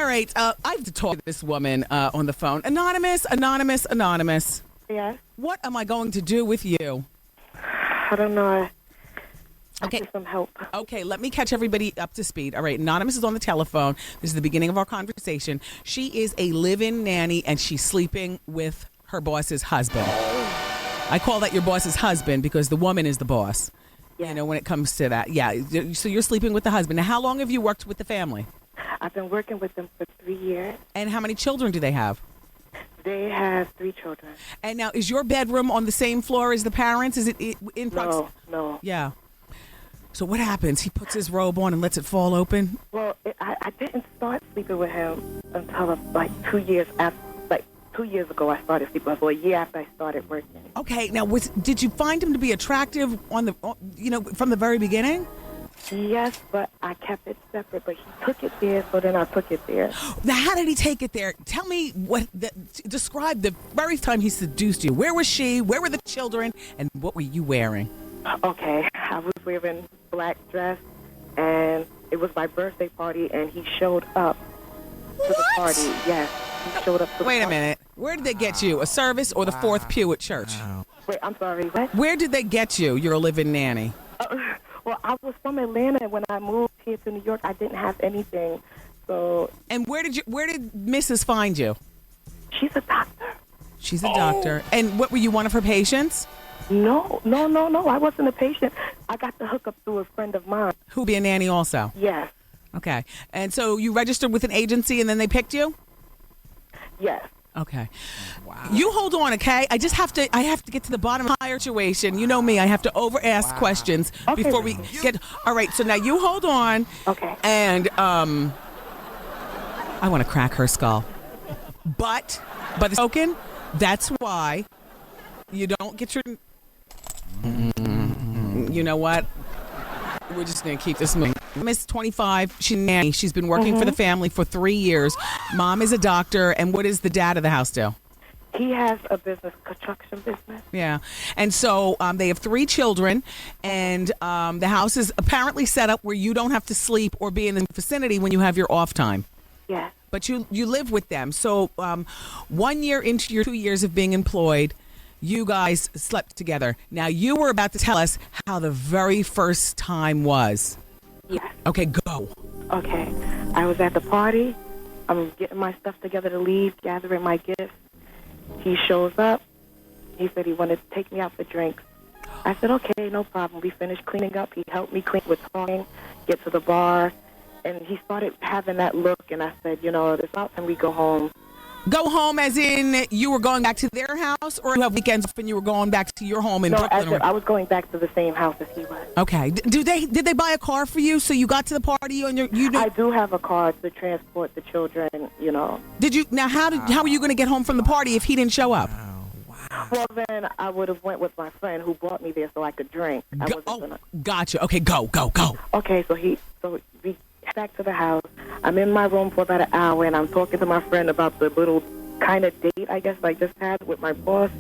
right. I have to talk to this woman on the phone. Anonymous. Yes. What am I going to do with you? I don't know. Okay. I need some help. Okay, let me catch everybody up to speed. All right, Anonymous is on the telephone. This is the beginning of our conversation. She is a live-in nanny, and she's sleeping with her boss's husband. I call that your boss's husband because the woman is the boss. Yeah. You know, when it comes to that. Yeah, so you're sleeping with the husband. Now, how long have you worked with the family? I've been working with them for 3 years. And how many children do they have? They have 3 children. And now, is your bedroom on the same floor as the parents? Is it in proximity? No. Yeah. So what happens? He puts his robe on and lets it fall open? Well, I didn't start sleeping with him until like 2 years after. Like 2 years ago, I started sleeping with him. A year after I started working. Okay. Now, did you find him to be attractive from the very beginning? Yes, but I kept it separate. But he took it there, so then I took it there. Now, how did he take it there? Tell me describe the very time he seduced you. Where was she? Where were the children? And what were you wearing? Okay, I was wearing black dress, and it was my birthday party, and he showed up to the party. Yes, he showed up to the party. Wait a minute. Where did they get you? A service or the fourth pew at church? Wait, I'm sorry, what? Where did they get you? You're a live-in nanny. Well, I was from Atlanta, and when I moved here to New York, I didn't have anything. So. And where did Mrs. find you? She's a doctor. She's a doctor. And what were you, one of her patients? No. I wasn't a patient. I got the hookup through a friend of mine. Who'll be a nanny also? Yes. Okay. And so you registered with an agency and then they picked you? Yes. Okay. Wow. You hold on, okay? I have to get to the bottom of the entire situation. You know me, I have to over-ask questions before we get. All right, so now you hold on. Okay. And I want to crack her skull. But by the token, that's why you don't get your. You know what? We're just going to keep this moving. Miss 25, she's a nanny. She's been working for the family for 3 years. Mom is a doctor. And what does the dad of the house do? He has a construction business. Yeah. And so they have 3 children. And the house is apparently set up where you don't have to sleep or be in the vicinity when you have your off time. Yes. But you live with them. So 1 year into your 2 years of being employed, you guys slept together. Now, you were about to tell us how the very first time was. Yes. Okay, go. Okay. I was at the party. I'm getting my stuff together to leave, gathering my gifts. He shows up. He said he wanted to take me out for drinks. I said, okay, no problem. We finished cleaning up. He helped me clean with talking, get to the bar. And he started having that look, and I said, it's about time we go home. Go home as in you were going back to their house, or you have weekends off and you were going back to your home in Brooklyn? No, I was going back to the same house as he was. Okay. Did they buy a car for you so you got to the party on your? I do have a car to transport the children. Did you? Now, how were you going to get home from the party if he didn't show up? Well, then I would have went with my friend who brought me there so I could drink. Gotcha. Okay, go. Okay, so we back to the house. I'm in my room for about an hour, and I'm talking to my friend about the little kind of date I guess I just had with my boss.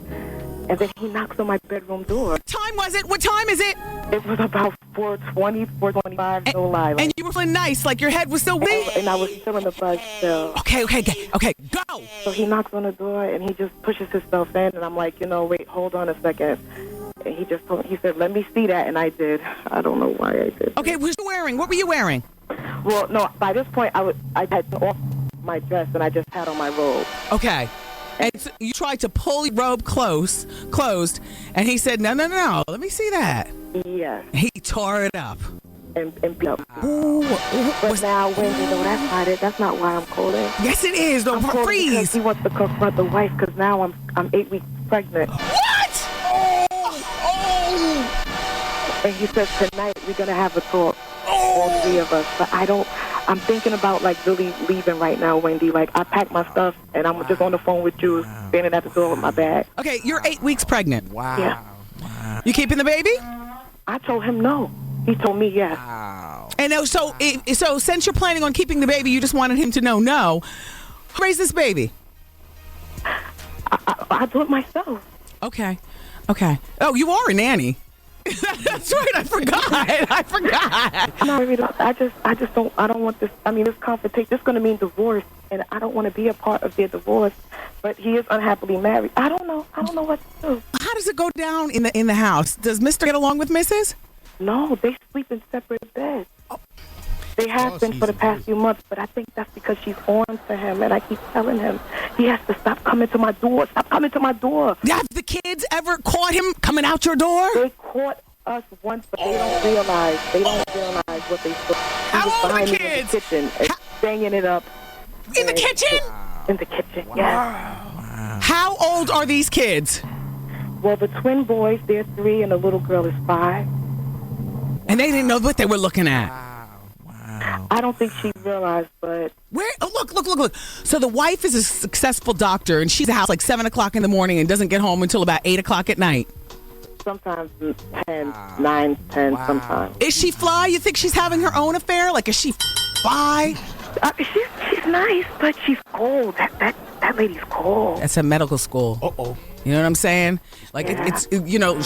And then he knocks on my bedroom door. What time was it? What time is it? It was about 4:20, 4:25, no lie. And you were feeling nice, like your head was still weak? And I was still in the bus still. Okay, go! So he knocks on the door, and he just pushes himself in, and I'm like, wait, hold on a second. And he said, let me see that, and I did. I don't know why I did. Okay, what were you wearing? Well, no, by this point, I had off my dress, and I just had on my robe. Okay. And so you tried to pull your robe closed, and he said, no, let me see that. Yeah. He tore it up. And beat up. But now, Wendy, that's not why I'm calling. Yes, it is. Don't freeze. Because he wants to confront the wife, because now I'm 8 weeks pregnant. What? And he says tonight we're going to have a talk, all 3 of us. But I'm thinking about, really leaving right now, Wendy. I packed my stuff, and I'm just on the phone with you, standing at the door with my bag. Okay, you're 8 weeks pregnant. Wow. Yeah. Wow. You keeping the baby? I told him no. He told me yes. Wow. And so since you're planning on keeping the baby, you just wanted him to know no. Who raised this baby? I do it myself. Okay. Oh, you are a nanny. That's right. I forgot. No, I just don't. I don't want this. I mean, this confrontation. This is going to mean divorce, and I don't want to be a part of their divorce. But he is unhappily married. I don't know. I don't know what to do. How does it go down in the house? Does Mr. get along with Mrs.? No, they sleep in separate beds. They have been for the past few months, but I think that's because she's on to him, and I keep telling him he has to stop coming to my door. Stop coming to my door. Have the kids ever caught him coming out your door? They caught us once, but they don't realize. They don't realize what they saw. How old are the kids? In the kitchen, banging it up. In the kitchen? In the kitchen, yes. How old are these kids? Well, the twin boys, they're 3, and the little girl is 5. And they didn't know what they were looking at. Wow. I don't think she realized, but... Where? Oh, look. So the wife is a successful doctor, and she's at the house like 7 o'clock in the morning and doesn't get home until about 8 o'clock at night. Sometimes 10, 9, 10, sometimes. Is she fly? You think she's having her own affair? Like, is she fly? She's nice, but she's cold. That lady's cold. That's a medical school. Uh-oh. You know what I'm saying? Like, Yeah. it's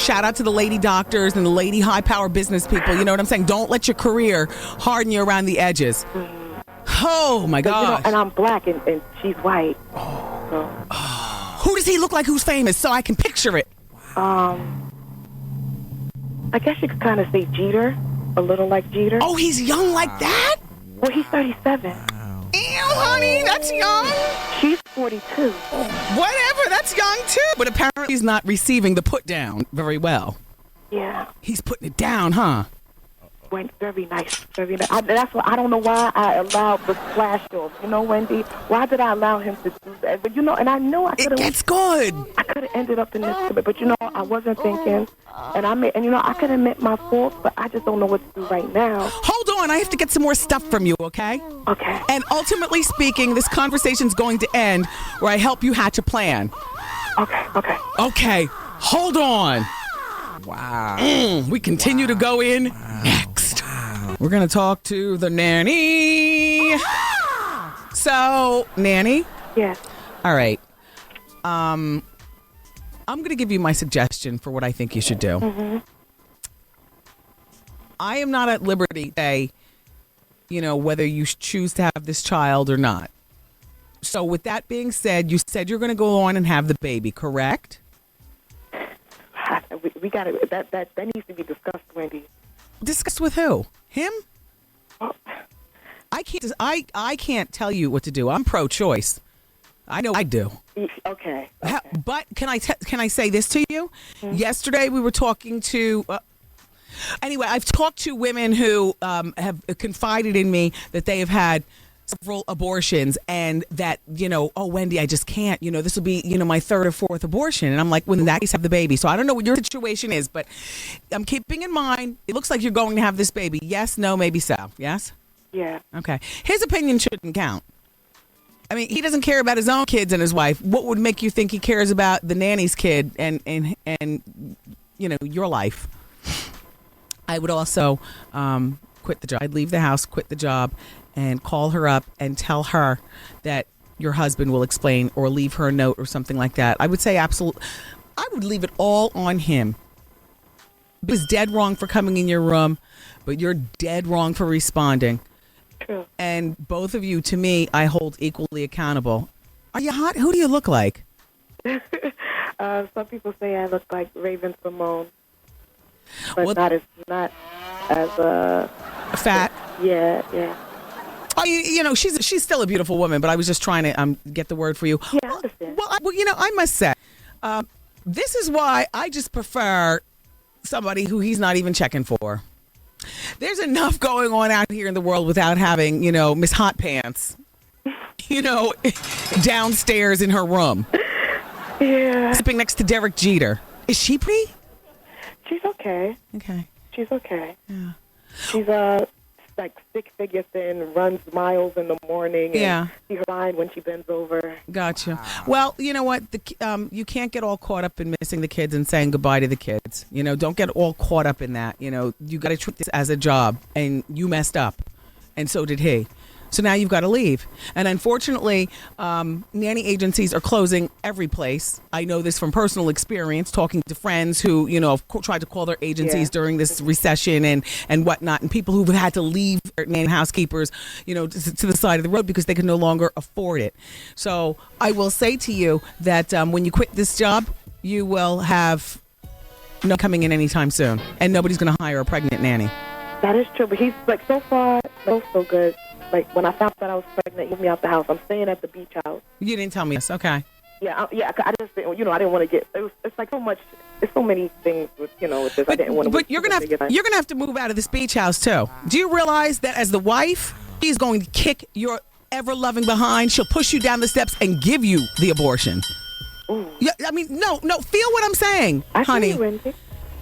shout out to the lady doctors and the lady high-power business people. You know what I'm saying? Don't let your career harden you around the edges. Oh, my gosh. And I'm black, and she's white. So. Who does he look like who's famous so I can picture it? I guess you could kind of say Jeter, a little like Jeter. Oh, he's young like that? Well, he's 37. Ew, honey, that's young. She's 42. Whatever, that's young too. But apparently he's not receiving the put down very well. Yeah. He's putting it down, huh? Went very nice, very nice. That's why I don't know why I allowed the flash off. You know, Wendy, why did I allow him to do that? But and I know I could have. It gets good. I could have ended up in this, but I wasn't thinking, and I could admit my fault, but I just don't know what to do right now. Hold on, I have to get some more stuff from you, okay? Okay. And ultimately speaking, this conversation's going to end where I help you hatch a plan. Okay. Okay, hold on. Wow. We continue to go in next. We're going to talk to the nanny. So, nanny? Yes. All right. I'm going to give you my suggestion for what I think you should do. Mm-hmm. I am not at liberty to say, whether you choose to have this child or not. So with that being said, you said you're going to go on and have the baby, correct? We got to. That needs to be discussed, Wendy. Discussed with who? Him? Oh. I can't tell you what to do. I'm pro-choice. I know I do. Okay. But can I say this to you? Mm-hmm. Yesterday we were talking to. Anyway, I've talked to women who have confided in me that they have had several abortions and that, oh, Wendy, I just can't, this will be, my 3rd or 4th abortion. And I'm like, when that case, have the baby. So I don't know what your situation is, but I'm keeping in mind, it looks like you're going to have this baby. Yes, no, maybe so. Yes? Yeah. Okay. His opinion shouldn't count. I mean, he doesn't care about his own kids and his wife. What would make you think he cares about the nanny's kid and your life? I would also quit the job. I'd leave the house, quit the job, and call her up and tell her that your husband will explain or leave her a note or something like that. I would say absolutely. I would leave it all on him. He was dead wrong for coming in your room, but you're dead wrong for responding. True. And both of you, to me, I hold equally accountable. Are you hot? Who do you look like? Some people say I look like Raven Simone, but Well, not as fat. Yeah. Oh, she's still a beautiful woman, but I was just trying to get the word for you. Yeah, I understand. Well, I must say, this is why I just prefer somebody who he's not even checking for. There's enough going on out here in the world without having, Miss Hot Pants, downstairs in her room. Yeah. Sitting next to Derek Jeter. Is she pretty? She's okay. Okay. She's okay. Yeah. She's like 6 figure thin, runs miles in the morning. Yeah. And she's fine when she bends over. Gotcha. Well, you know what? You can't get all caught up in missing the kids and saying goodbye to the kids. Don't get all caught up in that. You got to treat this as a job, and you messed up, and so did he. So now you've got to leave. And unfortunately, nanny agencies are closing every place. I know this from personal experience, talking to friends who, have tried to call their agencies during this recession and whatnot, and people who've had to leave their nanny housekeepers, to the side of the road because they can no longer afford it. So I will say to you that when you quit this job, you will have no coming in anytime soon, and nobody's going to hire a pregnant nanny. That is true, but he's so far so good. When I found out I was pregnant, he moved me out the house. I'm staying at the beach house. You didn't tell me this. Okay. Yeah. I just, I didn't want to get. It's so much. There's so many things with, with this. I didn't want to. But you're gonna have to move out of this beach house too. Do you realize that as the wife, she's going to kick your ever loving behind? She'll push you down the steps and give you the abortion. Ooh. Yeah. I mean, no. Feel what I'm saying, honey. I feel you, Wendy.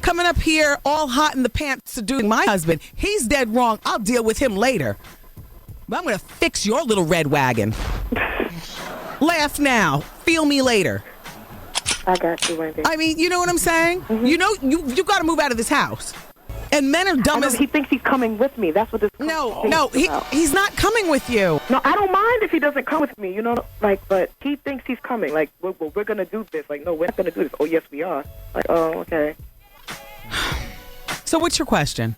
Coming up here, all hot in the pants, seducing my husband. He's dead wrong. I'll deal with him later. But I'm going to fix your little red wagon. Laugh now. Feel me later. I got you, Wendy. I mean, you know what I'm saying? Mm-hmm. You got to move out of this house. And men are dumb as... He thinks he's coming with me. That's what this... No, he's not coming with you. No, I don't mind if he doesn't come with me, but he thinks he's coming. Like, we're going to do this. Like, no, we're not going to do this. Oh, yes, we are. Like, oh, okay. So what's your question?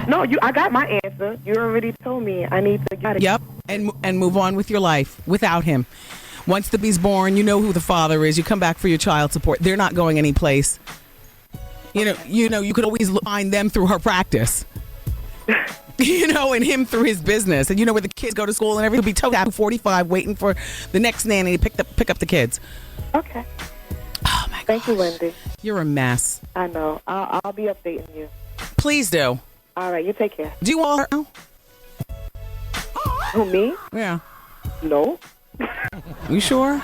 No, I got my answer. You already told me I need to get it. Yep, and move on with your life without him. Once the baby's born, you know who the father is. You come back for your child support. They're not going anyplace. You could always find them through her practice. And him through his business. And where the kids go to school and everything. He'll be totally at 45 waiting for the next nanny to pick up the kids. Okay. Oh, my God. Thank you, Wendy. You're a mess. I know. I'll be updating you. Please do. All right, you take care. Do you want her? Who, me? Yeah. No. You sure?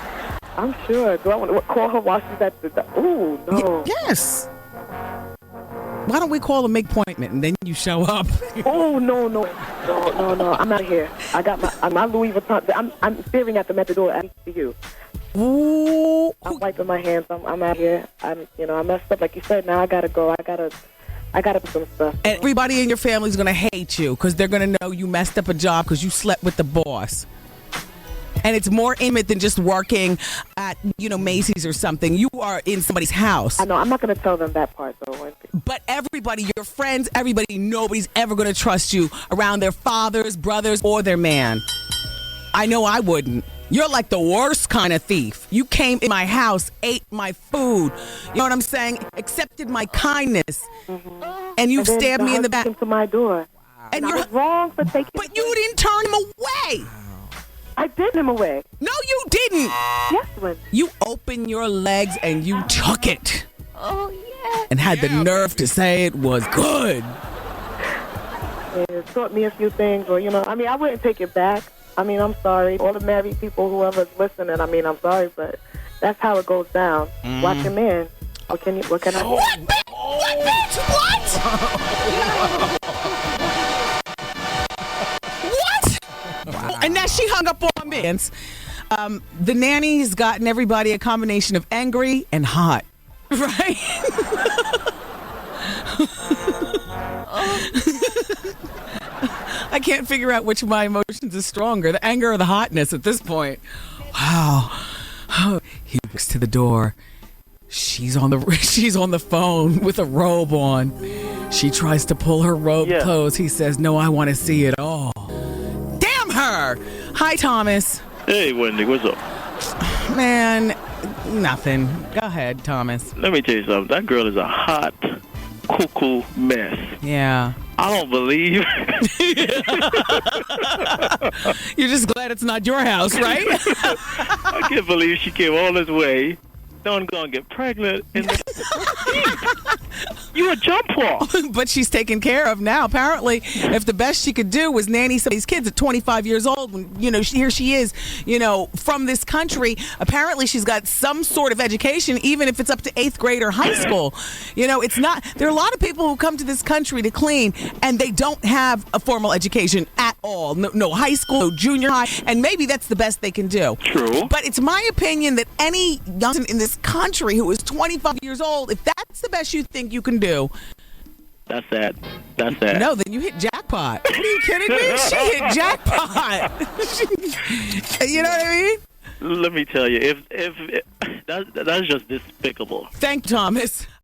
I'm sure. Do I want to call her while she's at the... Ooh, no. Yes. Why don't we call a make appointment and then you show up? Oh, no. I'm not here. I got my Louis Vuitton. I'm staring at them at the door. I see you. Ooh. I'm wiping my hands. I'm out here. I messed up. Like you said, now I got to go. I got to put some stuff. And everybody in your family is going to hate you because they're going to know you messed up a job because you slept with the boss. And it's more intimate than just working at, Macy's or something. You are in somebody's house. I know. I'm not going to tell them that part, though. Wendy. But everybody, your friends, everybody, nobody's ever going to trust you around their fathers, brothers, or their man. I know I wouldn't. You're like the worst kind of thief. You came in my house, ate my food. You know what I'm saying? Accepted my kindness. Mm-hmm. And you stabbed me in the back. Came to my door. Wow. And I was wrong for taking But you didn't turn him away. I did him away. No, you didn't. Yes, Wendy. You opened your legs and you took it. Oh, yeah. And had the nerve to say it was good. It taught me a few things. Or, I wouldn't take it back. I'm sorry. All the married people, whoever's listening, I'm sorry, but that's how it goes down. Watch him in. What can I do? What, bitch? What? What? And now she hung up on me. The nanny's gotten everybody a combination of angry and hot. Right? I can't figure out which of my emotions is stronger, the anger or the hotness at this point. Wow. He walks to the door. She's on the phone with a robe on. She tries to pull her robe close. He says, "No, I want to see it all." Damn her! Hi, Thomas. Hey, Wendy, what's up? Man, nothing. Go ahead, Thomas. Let me tell you something. That girl is a hot, cuckoo mess. Yeah. I don't believe. You're just glad it's not your house, right? I can't believe she came all this way. Don't go and get pregnant. You a jump off. But she's taken care of now. Apparently, if the best she could do was nanny some of these kids at 25 years old, when, here she is, from this country, apparently she's got some sort of education, even if it's up to 8th grade or high school. It's not, there are a lot of people who come to this country to clean, and they don't have a formal education at all. No high school, no junior high, and maybe that's the best they can do. True. But it's my opinion that any young in this country who is 25 years old, if that's the best you think you can do, That's that. No, then you hit jackpot. jackpot. Are you kidding me? She hit jackpot. You know what I mean? Let me tell you, if that's just despicable. Thank Thomas.